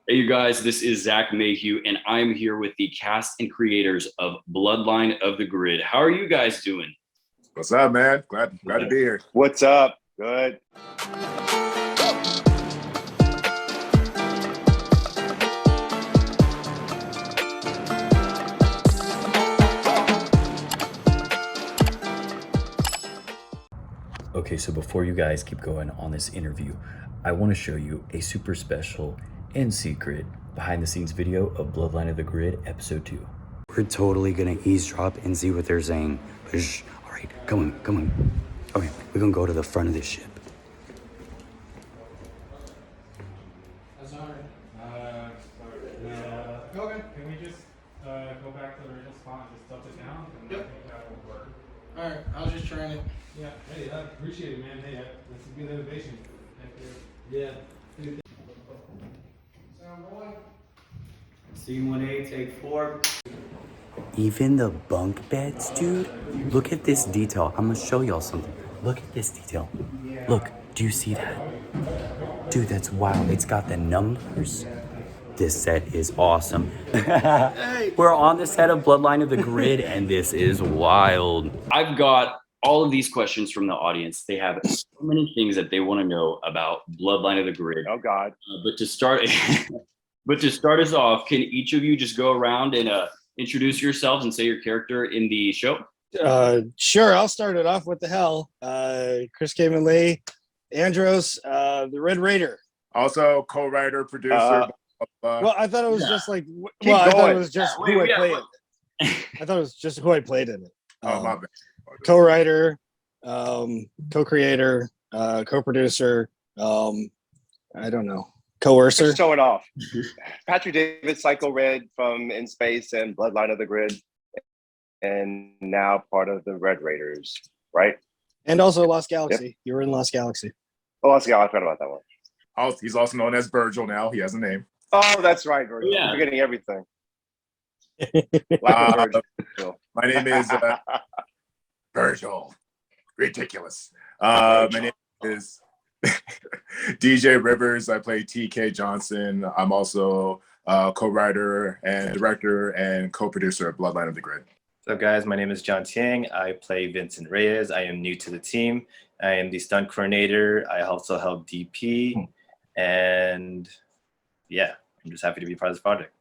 Hey, you guys, this is Zach Mayhew, and I'm here with the cast and creators of Bloodline of the Grid. How are you guys doing? What's up, man? Glad to be here. What's up? Good. Okay, so before you guys keep going on this interview, I want to show you a super special and secret behind the scenes video of Bloodline of the Grid episode 2. We're totally gonna eavesdrop and see what they're saying. Shh. All right, come on. Okay, we're gonna go to the front of this ship. That's all right. Okay. Can we just go back to the original spot and just dump it down? And I think that will work. All right. I was just trying it. Yeah. Hey, I appreciate it, man. Hey, that's a good innovation. Thank you. Yeah. Sound one. Scene 1A, take 4. Even the bunk beds, dude. Look at this detail. I'm gonna show y'all something. Look at this detail. Look, do you see that? Dude, that's wild. It's got the numbers. This set is awesome. We're on the set of Bloodline of the Grid, and this is wild. I've got all of these questions from the audience. They have so many things that they want to know about Bloodline of the Grid. Oh God. But to start us off, can each of you just go around and introduce yourselves and say your character in the show? Sure, I'll start it off. What the hell? Chris Khayman Lee, Andros, the Red Raider. Also, co-writer, producer. Well, I thought it was just like. Keep I thought it going. was just who I played. I thought it was just who I played in it. Oh, my bad. Co-writer, co-creator, co-producer. I don't know. Coercer. Just showing off. Patrick David, Psycho Red from In Space and Bloodline of the Grid, and now part of the Red Raiders, right? And also Lost Galaxy. You were in Lost Galaxy. Oh, I forgot about that one. He's also known as Virgil now. He has a name. Oh, that's right, Virgil. Yeah. I'm forgetting everything. Virgil. My name is Virgil. Ridiculous. My name is DJ Rivers. I play TK Johnson. I'm also co-writer and director and co-producer of Bloodline of the Grid. What's up, guys? My name is John Tieng. I play Vincent Reyes. I am new to the team. I am the stunt coordinator. I also help DP. And yeah, I'm just happy to be part of this project.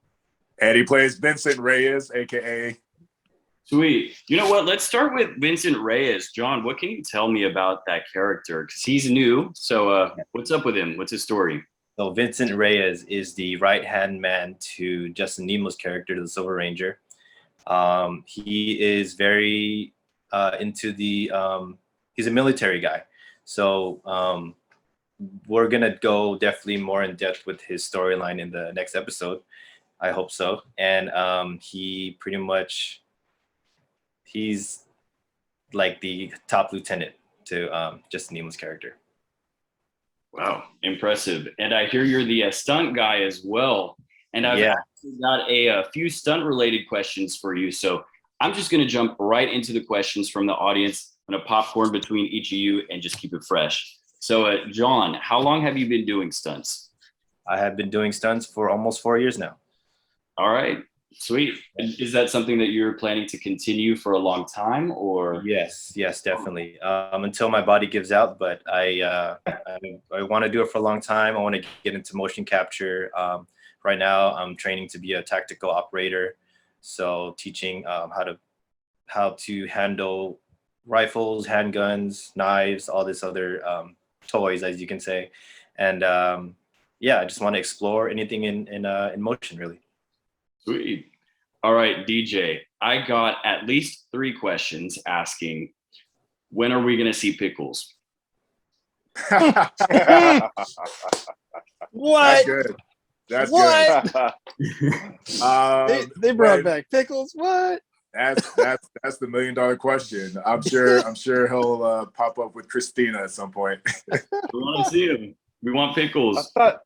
And he plays Vincent Reyes, a.k.a. Sweet. You know what? Let's start with Vincent Reyes. John, what can you tell me about that character? Because he's new. So what's up with him? What's his story? So Vincent Reyes is the right-hand man to Justin Nemo's character, the Silver Ranger. He is very into the he's a military guy. So we're going to go definitely more in depth with his storyline in the next episode. I hope so. And he pretty much, he's like the top lieutenant to Justin Nemo's character. Wow, impressive. And I hear you're the stunt guy as well. And I've actually got a few stunt-related questions for you. So I'm just going to jump right into the questions from the audience. I'm going to popcorn between each of you and just keep it fresh. So, John, how long have you been doing stunts? I have been doing stunts for almost 4 years now. All right, sweet. Is that something that you're planning to continue for a long time, or? Yes, definitely. Until my body gives out, but I want to do it for a long time. I want to get into motion capture. Right now, I'm training to be a tactical operator, so teaching how to handle rifles, handguns, knives, all this other toys, as you can say. And I just want to explore anything in motion, really. Sweet. All right, DJ, I got at least 3 questions asking, when are we going to see Pickles? What? That's good. That's What? good. They brought back Pickles. What? That's the $1 million question. I'm sure he'll pop up with Christina at some point. We want to see him. We want Pickles. I thought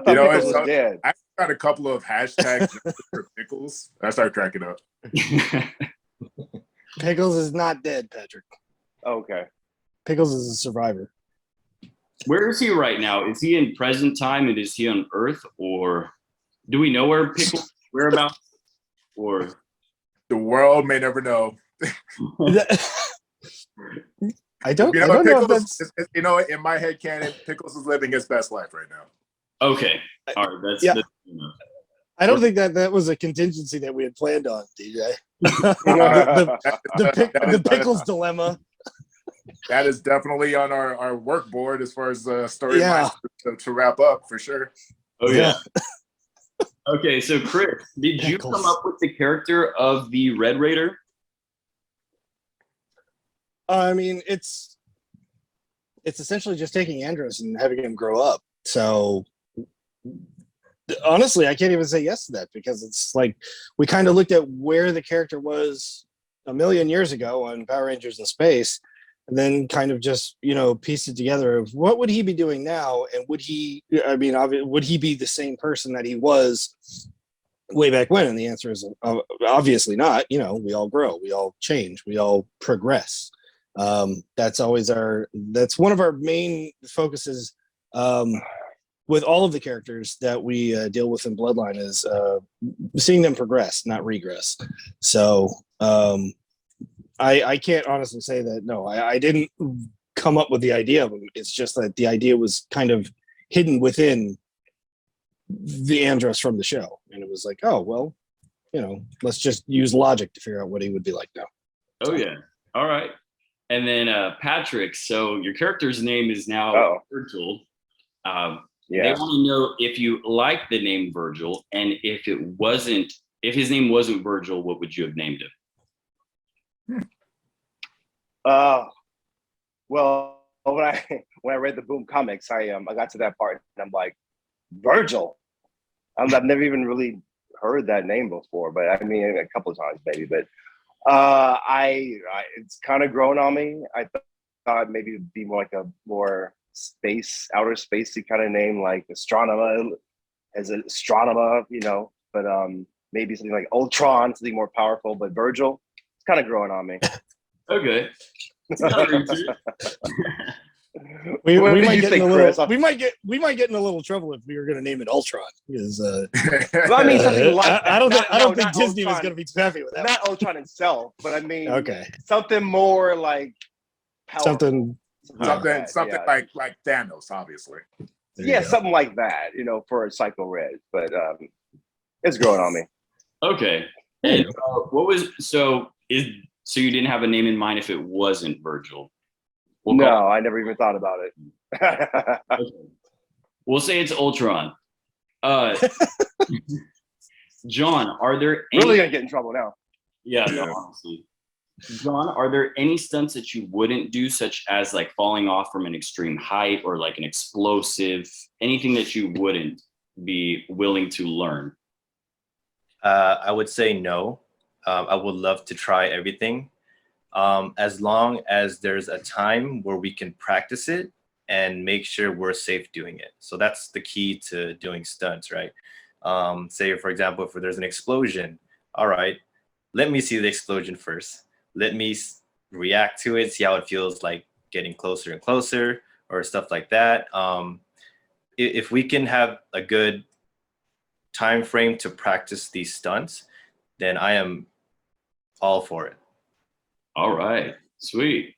Pickles was dead. I got a couple of hashtags for Pickles. I started cracking up. Pickles is not dead, Patrick. Okay. Pickles is a survivor. Where is he right now? Is he in present time and is he on Earth, or? Do we know where Pickles whereabouts? Or The world may never know. I don't You know, know if Pickles, that's. you know, in my head canon, Pickles is living his best life right now. okay, all right, that's Yeah. that's I don't think that was a contingency that we had planned on, DJ. That is- The pickles dilemma. That is definitely on our work board as far as storylines Yeah. to wrap up for sure. Oh yeah. Okay, so Chris, did you Pickles. come up with the character of the Red Raider? I mean, it's essentially just taking Andros and having him grow up. So honestly, I can't even say yes to that because it's like we kind of looked at where the character was a million years ago on Power Rangers in Space, and then kind of just pieced it together of what would he be doing now, and would he? I mean, would he be the same person that he was way back when? And the answer is obviously not. We all grow, we all change, we all progress. That's one of our main focuses with all of the characters that we deal with in Bloodline is seeing them progress, not regress. So I can't honestly say that. No, I didn't come up with the idea of them. It's just that the idea was kind of hidden within the Andros from the show. And it was like, oh, well, let's just use logic to figure out what he would be like now. Oh yeah. All right. And then Patrick, so your character's name is now Virgil. They want to know if you like the name Virgil, and if his name wasn't Virgil, what would you have named him? Well, when I read the Boom comics, I got to that part and I'm like, Virgil. I've never even really heard that name before, but I mean a couple of times maybe. But it's kind of grown on me. I thought maybe it'd be more like a more outer spacey kind of name, like astronomer, but maybe something like Ultron, something more powerful. But Virgil, it's kind of growing on me. Okay. we might get in a little trouble if we were going to name it Ultron. Because well, I mean something like that. I don't think Disney was going to be too happy with that. Not Ultron itself, but I mean something more like powerful. Something like Thanos, obviously. Something like that, for a Psycho Red. But it's growing on me. Okay. And so you didn't have a name in mind if it wasn't Virgil? No, I never even thought about it. Okay. We'll say it's Ultron. John, are there really gonna get in trouble now? Yeah, no, honestly. John, are there any stunts that you wouldn't do, such as like falling off from an extreme height or like an explosive, anything that you wouldn't be willing to learn? I would say no. I would love to try everything. As long as there's a time where we can practice it and make sure we're safe doing it. So that's the key to doing stunts, right? Say, for example, if there's an explosion, all right, let me see the explosion first. Let me react to it, see how it feels like getting closer and closer or stuff like that. If we can have a good time frame to practice these stunts, then I am all for it. All right, sweet.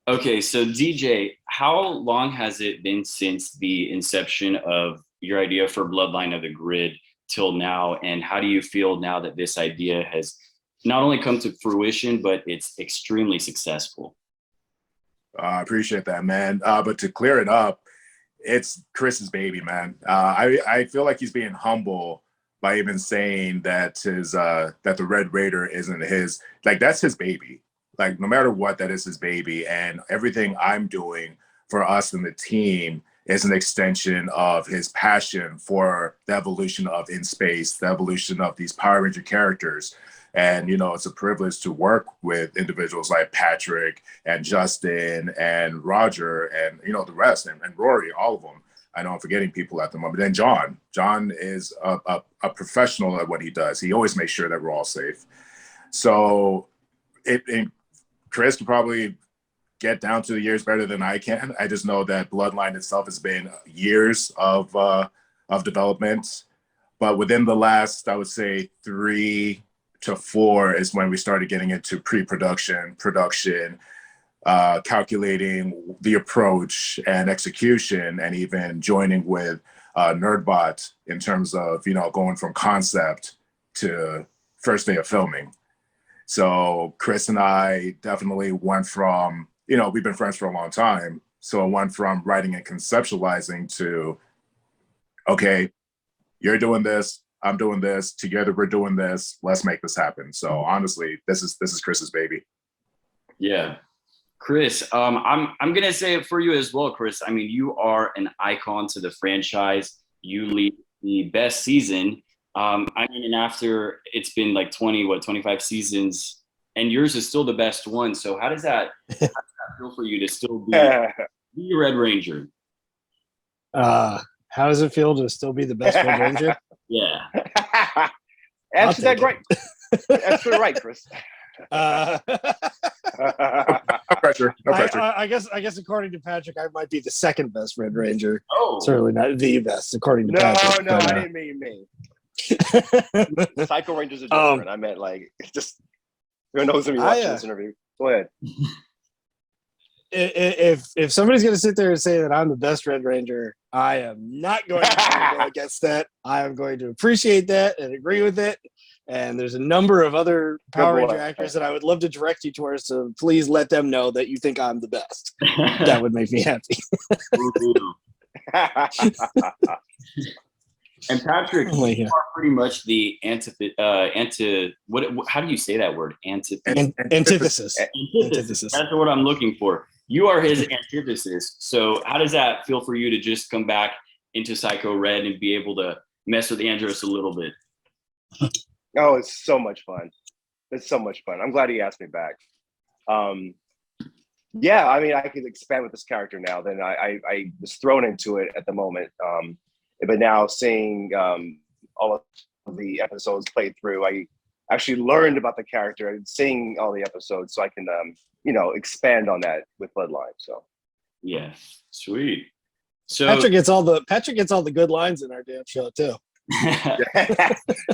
Okay, so DJ, how long has it been since the inception of your idea for Bloodline of the Grid till now? And how do you feel now that this idea has not only come to fruition, but it's extremely successful? I appreciate that, man. But to clear it up, it's Chris's baby, man. I feel like he's being humble by even saying that that the Red Raider isn't his. Like, that's his baby. Like, no matter what, that is his baby. And everything I'm doing for us and the team is an extension of his passion for the evolution of In Space, the evolution of these Power Ranger characters. And, it's a privilege to work with individuals like Patrick and Justin and Roger and, the rest, and Rory, all of them. I know I'm forgetting people at the moment. Then John is a professional at what he does. He always makes sure that we're all safe. So Chris can probably get down to the years better than I can. I just know that Bloodline itself has been years of development. But within the last, I would say 3 to 4 is when we started getting into pre-production, production, calculating the approach and execution, and even joining with NerdBot in terms of, going from concept to first day of filming. So Chris and I definitely went from, we've been friends for a long time. So it went from writing and conceptualizing to, okay, you're doing this, I'm doing this, together we're doing this, let's make this happen. So honestly, this is Chris's baby. Yeah. Chris, I'm gonna say it for you as well, Chris. I mean, you are an icon to the franchise. You lead the best season. I mean, and after it's been like 25 seasons, and yours is still the best one. So how does that feel for you to still be a Red Ranger? How does it feel to still be the best Red Ranger? Yeah. Answer that right. Answer it right, Chris. No pressure. No pressure. I guess according to Patrick, I might be the second best Red Ranger. Oh, Certainly not the best, according to Patrick. No, I didn't mean me. Psycho Rangers are different. I meant like just who knows if you watching this interview. Go ahead. If somebody's going to sit there and say that I'm the best Red Ranger, I am not going to go against that. I am going to appreciate that and agree with it. And there's a number of other Power Ranger actors that I would love to direct you towards. So please let them know that you think I'm the best. That would make me happy. And Patrick, you are pretty much the how do you say that word? Antithesis. Antithesis. That's what I'm looking for. You are his antithesis. So how does that feel for you to just come back into Psycho Red and be able to mess with Andros a little bit? Oh, it's so much fun. It's so much fun. I'm glad he asked me back. Yeah, I mean, I could expand with this character now. Then I was thrown into it at the moment. But now seeing all of the episodes played through, I actually learned about the character and seeing all the episodes, so I can expand on that with Bloodline. So yeah, sweet. So Patrick gets all the good lines in our damn show too. He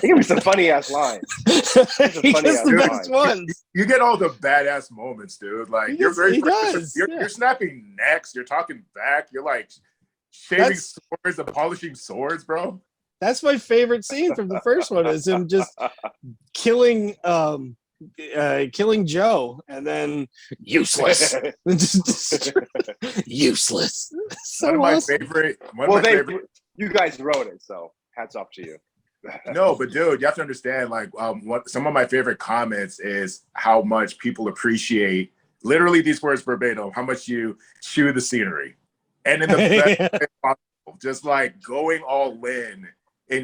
gave me some funny ass lines. He gets the best ones. You get all the badass moments, dude. Like you're snapping necks, you're talking back, you're like shaving swords and polishing swords, bro. That's my favorite scene from the first one, is him just killing Joe and then useless. Useless. So one of my awesome. favorite. You guys wrote it, so hats off to you. No, but dude, you have to understand, like, what some of my favorite comments is how much people appreciate literally these words verbatim, how much you chew the scenery. And in the best way possible, just like going all in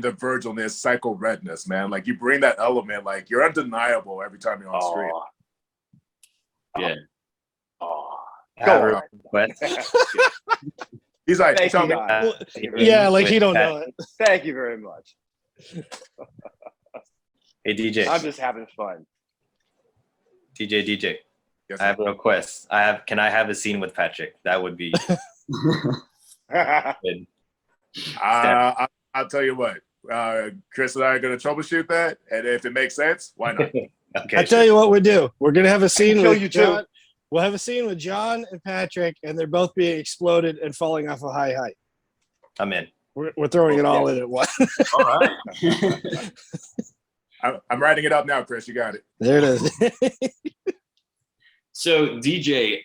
the Virgilness, Psycho Redness, man. Like you bring that element, like you're undeniable every time you're on screen. Yeah. Go on. He's like, thank tell me. Yeah, like he don't know it. Thank you very much. Hey DJ. I'm just having fun. DJ. Yes, I have a request. Can I have a scene with Patrick? That would be good. I'll tell you what. Chris and I are gonna troubleshoot that, and if it makes sense, why not? Okay. I tell you what we do. We're gonna have a scene with John. We'll have a scene with John and Patrick, and they're both being exploded and falling off a high height. I'm in. We're throwing it all in at once. All right. I'm writing it up now, Chris. You got it. There it is. So DJ,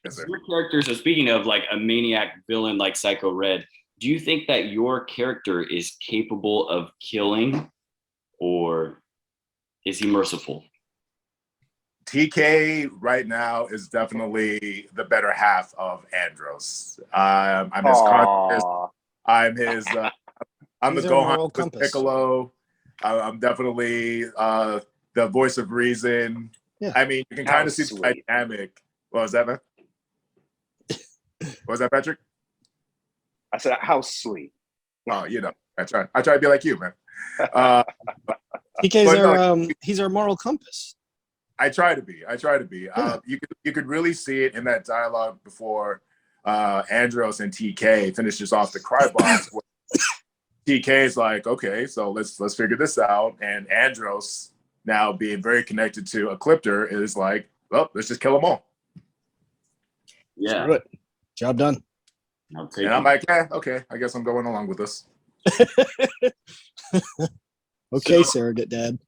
Yes, sir. your character, so speaking of like a maniac villain like Psycho Red, do you think that your character is capable of killing, or is he merciful? TK right now is definitely the better half of Andros. I'm his conscious. I'm his. I'm the Gohan with Piccolo. I'm definitely the voice of reason. Yeah. I mean, you can kind of see the dynamic. What was that, man? What was that, Patrick? I said, how sweet. Oh, I try to be like you, man. TK's he's our moral compass. I try to be. Yeah. You could really see it in that dialogue before Andros and TK finishes off the cry box. TK is like, okay, so let's figure this out. And Andros, now being very connected to Ecliptor, is like, well, let's just kill them all. Yeah. Screw it. Job done. And I'm like, okay, I guess I'm going along with this. Okay, surrogate dad.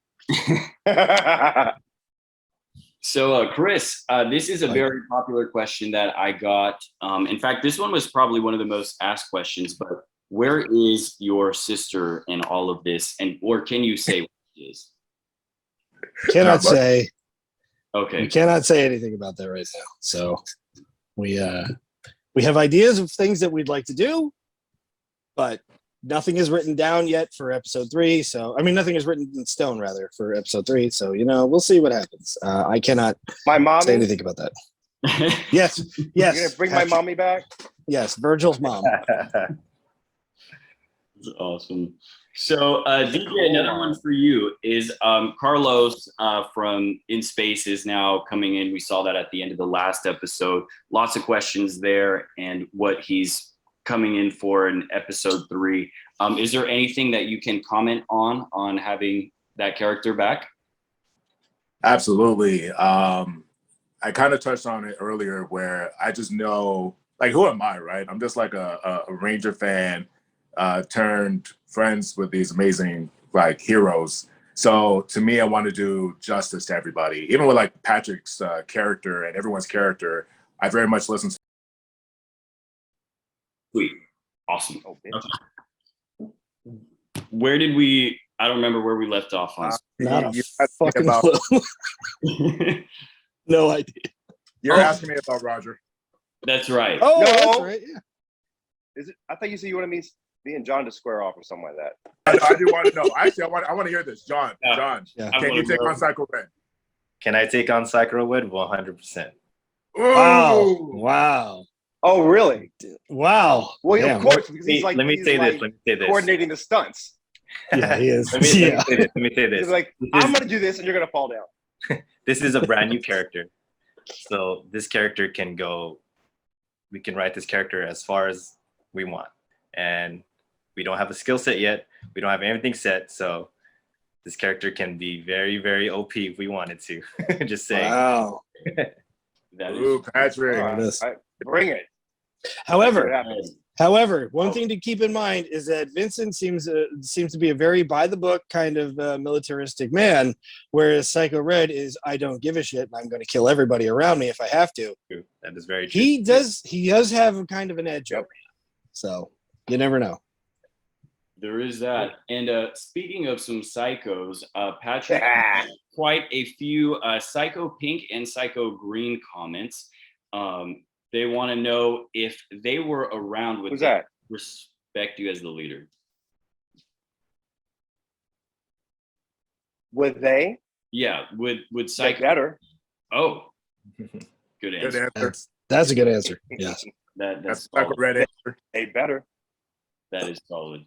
So, Chris, this is a very popular question that I got. In fact, this one was probably one of the most asked questions, but where is your sister in all of this? Or can you say what she is? Cannot say. Okay. We cannot say anything about that right now. So we have ideas of things that we'd like to do, but nothing is written down yet for episode 3. So, I mean, nothing is written in stone, rather, for episode 3. So, we'll see what happens. I cannot say anything about that. Yes. You're going to bring my mommy back? Yes, Virgil's mom. That's awesome. So, DJ, another one for you is Carlos from In Space is now coming in. We saw that at the end of the last episode. Lots of questions there and what he's coming in for in episode 3. Is there anything that you can comment on having that character back? Absolutely. I kind of touched on it earlier where I just know, like, who am I, right? I'm just like a Ranger fan turned friends with these amazing, like, heroes. So to me, I want to do justice to everybody. Even with, like, Patrick's character and everyone's character, I very much listen to. Sweet. Awesome. Okay. Where did we, I don't remember where we left off on. Not a fucking clue. No idea. You're asking me about Roger. That's right. Oh, No. that's right. Yeah. Is it? I thought you said you wanted me and John to square off or something like that. I do want to know. Actually, I want to hear this. John, Yeah. can you take on Psycho Red? Can I take on Psycho Red? 100%. Wow. Oh, really? Wow. Well, Damn. of course, because he's like, Let me he's say like this. Let me say this. coordinating the stunts. Yeah, he is. Let me say this. Let me say this. He's like, I'm going to do this and you're going to fall down. This is a brand new character. So this character can go, we can write this character as far as we want. And we don't have a skill set yet. We don't have anything set. So this character can be very, very OP if we wanted to. Just saying. Wow. That Ooh, Patrick. Bring it. However, one thing to keep in mind is that Vincent seems to be a very by the book kind of militaristic man, whereas Psycho Red is I don't give a shit and I'm going to kill everybody around me if I have to. That is very true. He does have a kind of an edge over him, so you never know. There is that. And speaking of some psychos, Patrick had quite a few Psycho Pink and Psycho Green comments. They want to know if they were around, would they respect you as the leader? Would they? Yeah, would Psycho better? Oh, good answer. Good answer. That's a good answer. Yes. That's Psycho Red answer. They better. That is solid.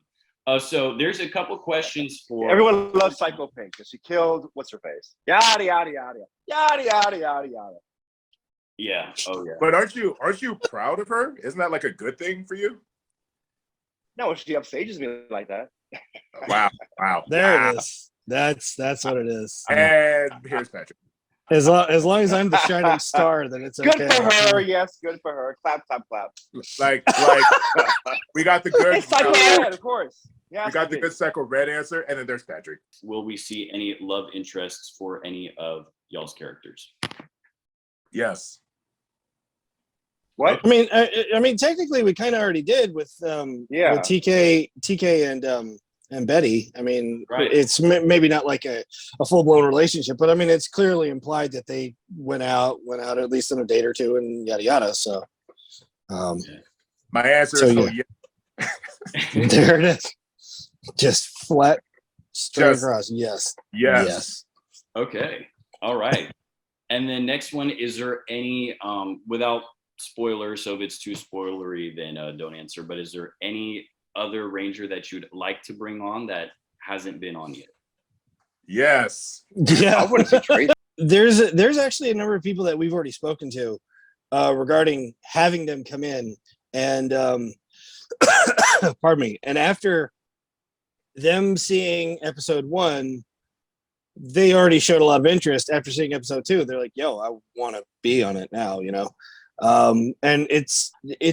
So there's a couple questions for Everyone loves Psycho Pink because she killed what's her face. Yada yada yada yada yada yada yada. Yeah. Oh yeah. But aren't you proud of her? Isn't that like a good thing for you? No, she upstages me like that. Wow. There it is. That's what it is. And here's Patrick. As long as I'm the shining star, then it's okay. Good for her. Yes, good for her. Clap, clap, clap. Like we got the good. It's Psycho Red, of course. Yeah, we got the good Psycho Red answer, and then there's Patrick. Will we see any love interests for any of y'all's characters? Yes. What? I mean, technically, we kind of already did with with TK and Betty. I mean, right. It's maybe not like a full blown relationship, but I mean, it's clearly implied that they went out at least on a date or two and yada yada. So, my answer is yeah. There it is. Just flat, straight across. Yes. Okay. All right. And then next one, is there any without spoilers, so if it's too spoilery, then don't answer, but is there any other Ranger that you'd like to bring on that hasn't been on yet? Yes. Yeah. I wouldn't say Tracy. There's actually a number of people that we've already spoken to regarding having them come in, and pardon me. And after them seeing episode 1, they already showed a lot of interest. After seeing episode 2, they're like, yo, I want to be on it now, you know? And it's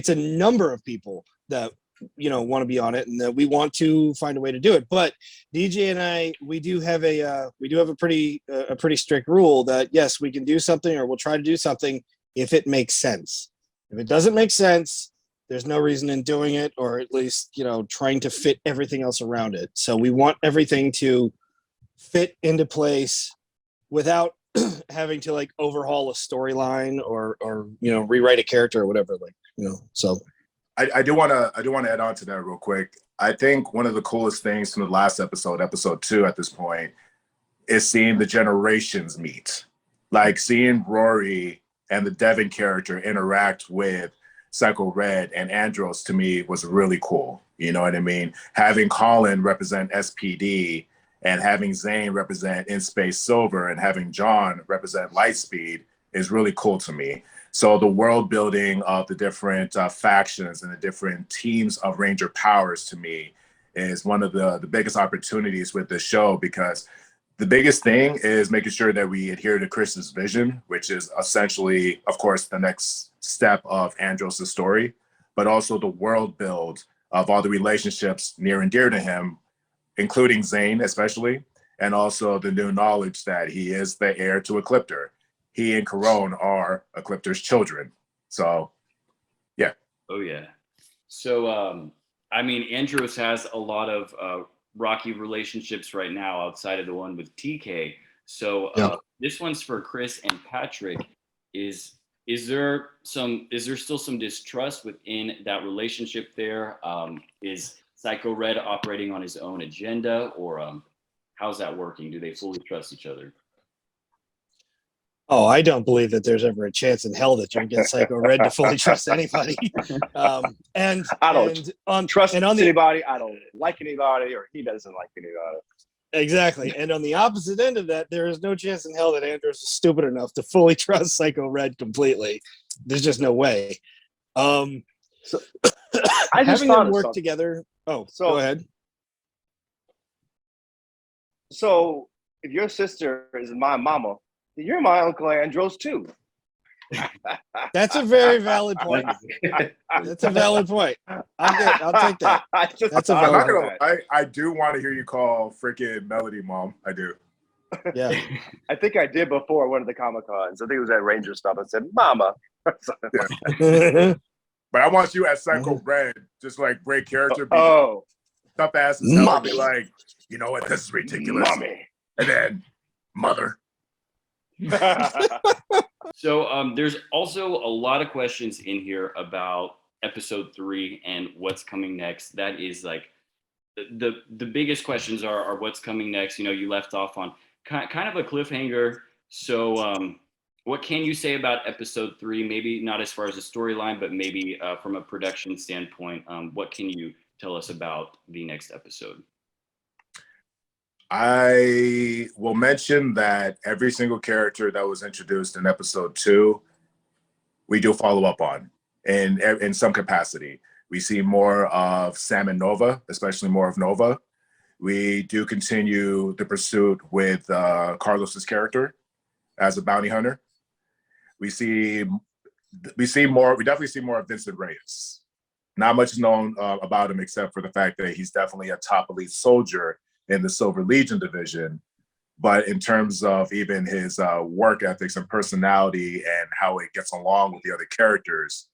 a number of people that, you know, want to be on it, and that we want to find a way to do it. But DJ and I, we do have a pretty strict rule that yes, we can do something, or we'll try to do something if it makes sense. If it doesn't make sense, there's no reason in doing it, or at least, you know, trying to fit everything else around it. So we want everything to fit into place without having to like overhaul a storyline or you know, rewrite a character or whatever, like, you know. So I do want to add on to that real quick. I think one of the coolest things from the last episode 2 at this point, is seeing the generations meet. Like seeing Rory and the Devin character interact with Psycho Red and Andros, to me, was really cool. You know what I mean? Having Colin represent SPD, and having Zane represent In Space Silver, and having John represent Lightspeed is really cool to me. So the world building of the different factions and the different teams of Ranger powers, to me, is one of the biggest opportunities with this show, because the biggest thing is making sure that we adhere to Chris's vision, which is essentially, of course, the next step of Andros' story, but also the world build of all the relationships near and dear to him, including Zane especially, and also the new knowledge that he is the heir to Ecliptor. He and Corone are Ecliptor's children. So, yeah. Oh, yeah. So, I mean, Andros has a lot of rocky relationships right now outside of the one with TK. So this one's for Chris and Patrick. Is there still some distrust within that relationship there? Is Psycho Red operating on his own agenda, or how's that working? Do they fully trust each other? Oh, I don't believe that there's ever a chance in hell that you can get Psycho Red to fully trust anybody. And I don't trust and on the, anybody. I don't like anybody, or he doesn't like anybody. Exactly. And on the opposite end of that, there is no chance in hell that Andros is stupid enough to fully trust Psycho Red completely. There's just no way. So I just having them work together. Oh, so go ahead. So if your sister is my mama, you're my Uncle Andros too. That's a very valid point. That's a valid point. I'll take that. That's a valid point. I do want to hear you call freaking Melody Mom. I do. Yeah. I think I did before one of the Comic Cons. I think it was at Ranger stuff. I said, Mama. Yeah. But I want you as Psycho Red, just like great character. Tough ass and be like, you know what, this is ridiculous. Mommy. And then Mother. So there's also a lot of questions in here about episode 3 and what's coming next. That is like the biggest questions are what's coming next. You know, you left off on kind of a cliffhanger. So what can you say about episode 3? Maybe not as far as a storyline, but maybe from a production standpoint, what can you tell us about the next episode? I will mention that every single character that was introduced in episode 2, we do follow up on in some capacity. We see more of Sam and Nova, especially more of Nova. We do continue the pursuit with Carlos's character as a bounty hunter. We definitely see more of Vincent Reyes. Not much is known about him except for the fact that he's definitely a top elite soldier in the Silver Legion division. But in terms of even his work ethics and personality and how it gets along with the other characters,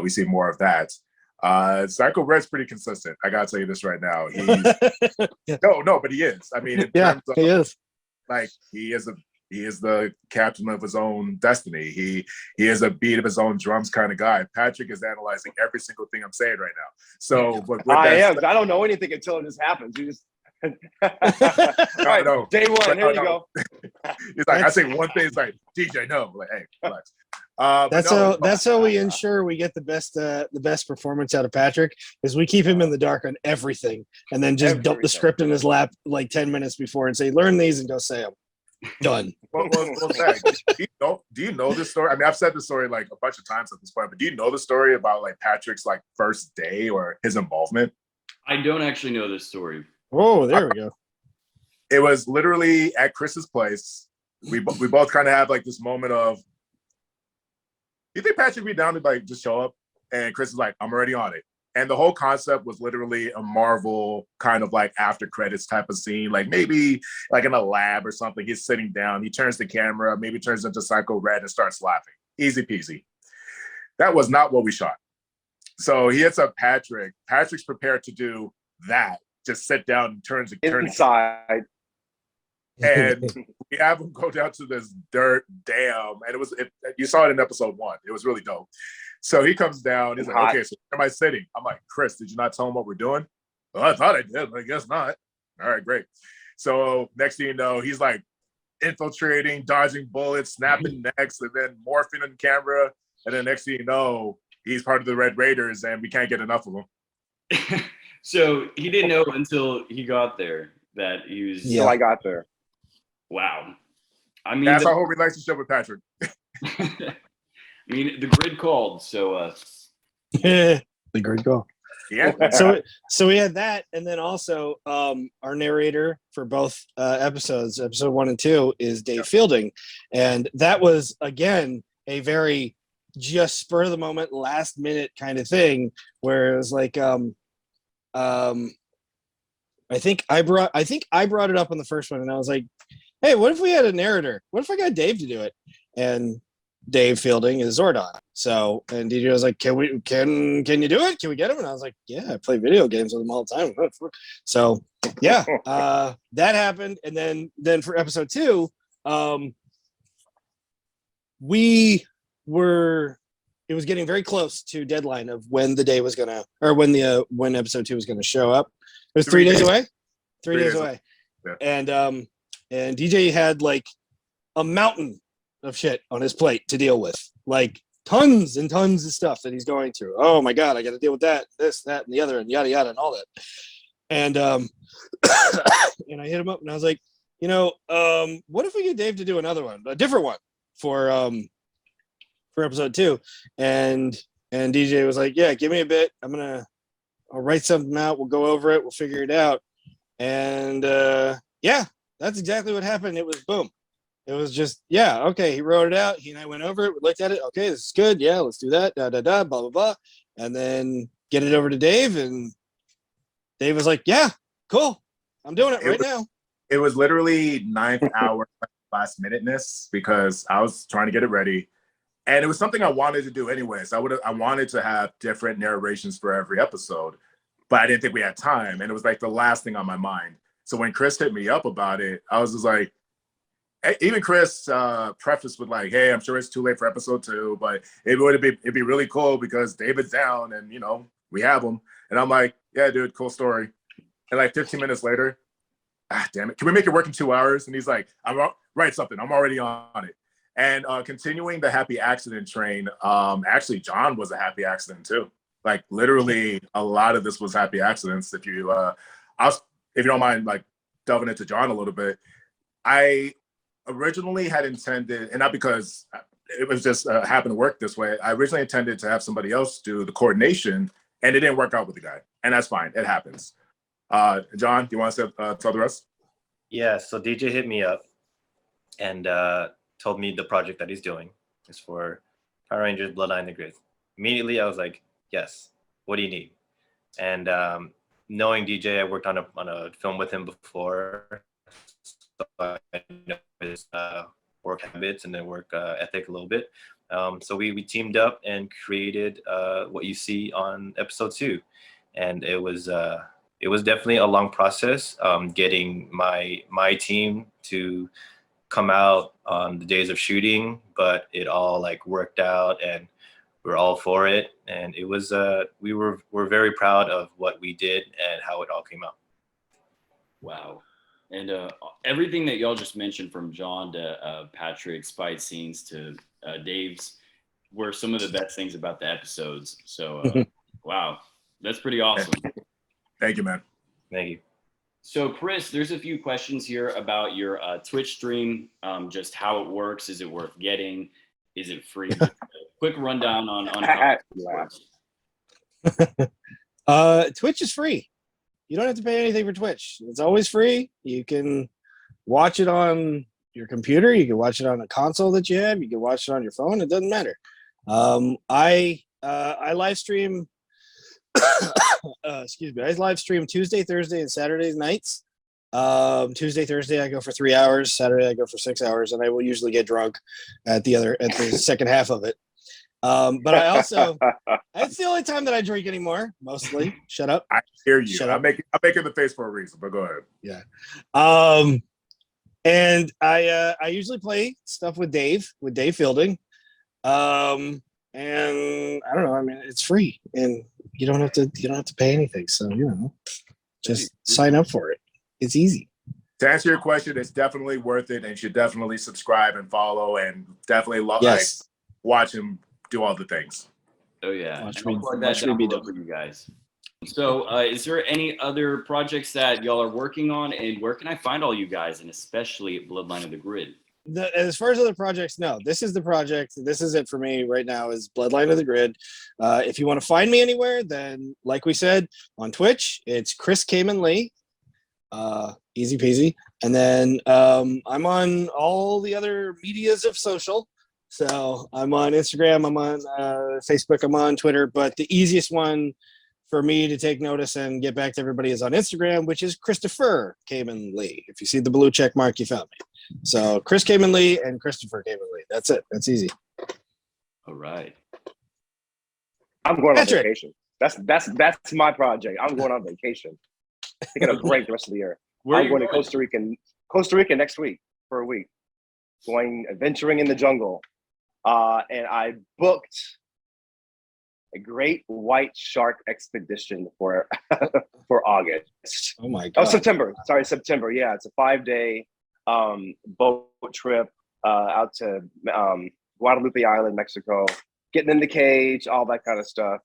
we see more of that. Psycho Red's pretty consistent. I gotta tell you this right now. But he is. I mean, in terms of, he is. Like, he is the captain of his own destiny. He is a beat of his own drums kind of guy. Patrick is analyzing every single thing I'm saying right now. So, but I don't know anything until it just happens. You just right, no. Day one, here you go. It's like, I say one thing, it's like, DJ, no. Like, hey, relax. That's how we ensure we get the best performance out of Patrick, is we keep him in the dark on everything, and then just dump the script in his lap like 10 minutes before and say, learn these and go say them. Done. Well, do you know this story? I mean, I've said this story like a bunch of times at this point, but do you know the story about like Patrick's like first day or his involvement? I don't actually know this story. Oh, there we go. It was literally at Chris's place. We both kind of have like this moment of, you think Patrick would be down to like just show up? And Chris is like, I'm already on it. And the whole concept was literally a Marvel kind of like after credits type of scene, like maybe like in a lab or something. He's sitting down, he turns the camera, maybe turns into Psycho Red and starts laughing. Easy peasy. That was not what we shot. So he hits up Patrick. Patrick's prepared to do that. Just sit down and turns inside. And we have him go down to this dirt dam. And you saw it in episode 1. It was really dope. So he comes down. He's like, okay, so where am I sitting? I'm like, Chris, did you not tell him what we're doing? Well, I thought I did, but I guess not. All right, great. So next thing you know, he's like infiltrating, dodging bullets, snapping necks, and then morphing in camera. And then next thing you know, he's part of the Red Raiders, and we can't get enough of him. So he didn't know until he got there that he was. Until I got there. Wow. I mean, that's our whole relationship with Patrick. I mean, the grid called, so the grid call. Yeah. So we had that, and then also our narrator for both episodes, episode 1 and 2, is Dave Fielding, and that was again a very just spur of the moment, last minute kind of thing, where it was like, I think I brought it up on the first one, and I was like, hey, what if we had a narrator? What if I got Dave to do it? And Dave Fielding is Zordon. So, and DJ was like, can you do it? Can we get him? And I was like, yeah, I play video games with him all the time. So yeah, that happened. And then for episode 2, it was getting very close to deadline of when the day was gonna, or when episode 2 was gonna show up. It was 3 days away. 3 days away. Yeah. And DJ had like a mountain of shit on his plate to deal with, like tons and tons of stuff that he's going through. Oh my God, I got to deal with that, this, that, and the other, and yada yada, and all that. And and I hit him up, and I was like, what if we get Dave to do another one, a different one for episode 2? And DJ was like, yeah, give me a bit. I'll write something out. We'll go over it. We'll figure it out. And yeah, that's exactly what happened. It was boom. It was just, yeah, okay, he wrote it out. He and I went over it. We looked at it. Okay, this is good. Yeah, let's do that. Blah, blah, blah. And then get it over to Dave. And Dave was like, yeah, cool. I'm doing it right now. It was literally 9th hour last minuteness because I was trying to get it ready. And it was something I wanted to do anyways. I wanted to have different narrations for every episode, but I didn't think we had time. And it was like the last thing on my mind. So when Chris hit me up about it, I was just like, even Chris prefaced with like, hey, I'm sure it's too late for episode 2, but it'd be really cool because David's down and, we have him. And I'm like, yeah, dude, cool story. And like 15 minutes later, damn it, can we make it work in 2 hours? And he's like, write something. I'm already on it. And continuing the happy accident train, actually, John was a happy accident too. Like literally a lot of this was happy accidents. If you don't mind like delving into John a little bit, I originally had intended, and not because it was just happened to work this way, I originally intended to have somebody else do the coordination, and it didn't work out with the guy. And that's fine. It happens. John, do you want to tell the rest? Yeah, so DJ hit me up and told me the project that he's doing is for Power Rangers Bloodline the Grid. Immediately, I was like, yes, what do you need? And knowing DJ, I worked on a film with him before, so I know his work habits and then work ethic a little bit. So we teamed up and created what you see on episode 2. And it was definitely a long process getting my team to come out on the days of shooting, but it all like worked out and we're all for it. And it was we're very proud of what we did and how it all came out. Wow. And everything that y'all just mentioned, from John to Patrick's fight scenes to Dave's, were some of the best things about the episodes. So wow, that's pretty awesome. Thank you, man. Thank you. So Chris, there's a few questions here about your Twitch stream, just how it works. Is it worth getting? Is it free? Quick rundown on how it works. Twitch is free. you don't have to pay anything for Twitch. It's always free. You can watch it on your computer. You can watch it on a console that you have. You can watch it on your phone. It doesn't matter. I live stream. Excuse me. I live stream Tuesday, Thursday, and Saturday nights. Tuesday, Thursday, I go for 3 hours. Saturday, I go for 6 hours, and I will usually get drunk at the second half of it. But I also, it's the only time that I drink anymore. Mostly, shut up. I hear you. Shut I'm up. making the face for a reason, but go ahead. Yeah. And I usually play stuff with Dave Fielding. And I don't know. I mean, it's free, and you don't have to pay anything. So just sign up for it. It's easy. To answer your question, it's definitely worth it, and you should definitely subscribe and follow, and definitely Yes. watch him do all the things. Oh yeah, Watch and I'll me- plug that watch me down be below done. for you guys. So, is there any other projects that y'all are working on, and where can I find all you guys, and especially at Bloodline of the Grid? As far as other projects, no. This is the project. This is it for me right now. Is Bloodline of the Grid. If you want to find me anywhere, then like we said on Twitch, it's Chris Khayman Lee. Easy peasy. And then I'm on all the other medias of social. So I'm on Instagram, I'm on Facebook, I'm on Twitter. But the easiest one for me to take notice and get back to everybody is on Instagram, which is Christopher Khayman Lee. If you see the blue check mark, you found me. So Chris Khayman Lee and Christopher Khayman Lee. That's it. That's easy. All right. I'm going on Patrick. vacation. That's my project. I'm going on vacation. Taking a break the rest of the year. Where are I'm you going to Costa Rica next week for a week. Going adventuring in the jungle. And I booked a great white shark expedition for August. Oh my Oh, god. September. Sorry, September. Yeah, it's a 5-day boat trip out to Guadalupe Island, Mexico. Getting in the cage, all that kind of stuff.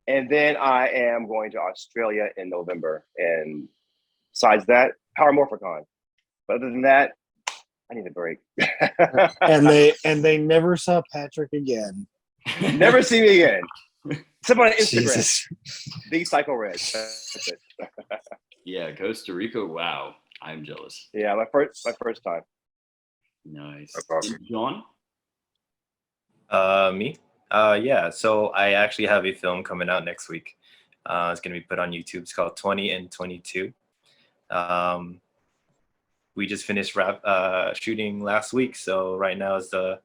And then I am going to Australia in November. And besides that, Powermorphicon. But other than that, I need a break. and they never saw Patrick again. Never see me again. Except on Instagram. Jesus. The Psycho Red. That's it. Yeah, Costa Rica. Wow, I'm jealous. Yeah, my first time. Nice. That's awesome. And John? Me? Yeah. So I actually have a film coming out next week. It's gonna be put on YouTube. It's called 20 and 22. We just finished shooting last week, so right now is the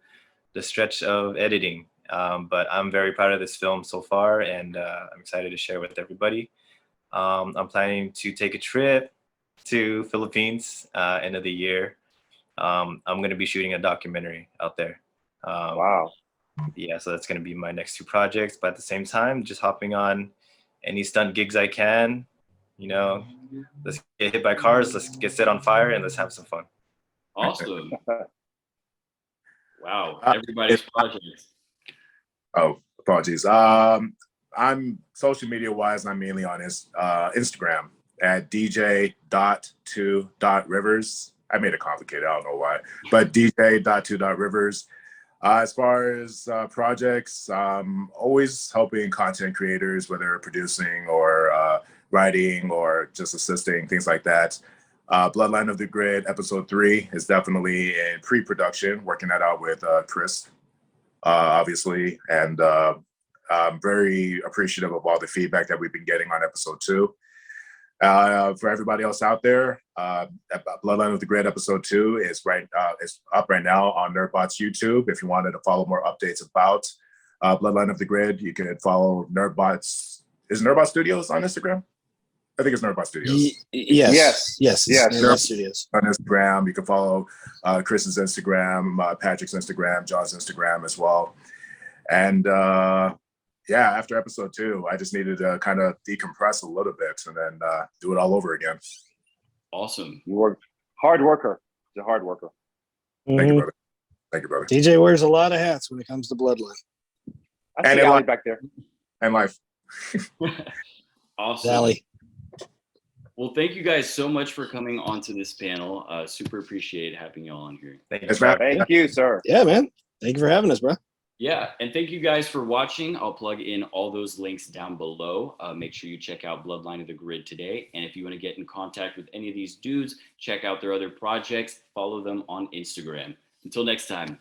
stretch of editing. But I'm very proud of this film so far, and I'm excited to share with everybody. I'm planning to take a trip to Philippines end of the year. I'm going to be shooting a documentary out there. Wow. Yeah, so that's going to be my next two projects. But at the same time, just hopping on any stunt gigs I can. Let's get hit by cars, let's get set on fire, and let's have some fun. Awesome. Wow, everybody's projects. Oh, apologies. I'm social media wise, I'm mainly on Instagram at dj.2.rivers. I made it complicated, I don't know why, but dj.2.rivers. As far as projects, always helping content creators, whether producing or writing or just assisting, things like that. Bloodline of the Grid episode 3 is definitely in pre-production, working that out with Chris, obviously. And I'm very appreciative of all the feedback that we've been getting on episode 2. For everybody else out there, Bloodline of the Grid episode 2 is up right now on Nerdbot's YouTube. If you wanted to follow more updates about Bloodline of the Grid, you can follow Nerdbot's. Is Nerdbot Studios on Instagram? I think it's Nerdbot Studios. Yes. Nerdbot Studios on Instagram. You can follow Chris's Instagram, Patrick's Instagram, John's Instagram as well. And yeah, after episode 2, I just needed to kind of decompress a little bit and then do it all over again. Awesome. You work hard worker. He's a hard worker. Thank you, brother. Thank you, brother. DJ wears a lot of hats when it comes to Bloodline. I see Allie back there. And life. Awesome. Sally. Well, thank you guys so much for coming onto this panel. Super appreciate having y'all on here. Thank you. Yes, man. Thank you, sir. Yeah, man. Thank you for having us, bro. Yeah, and thank you guys for watching. I'll plug in all those links down below. Make sure you check out Bloodline of the Grid today. And if you want to get in contact with any of these dudes, check out their other projects. Follow them on Instagram. Until next time.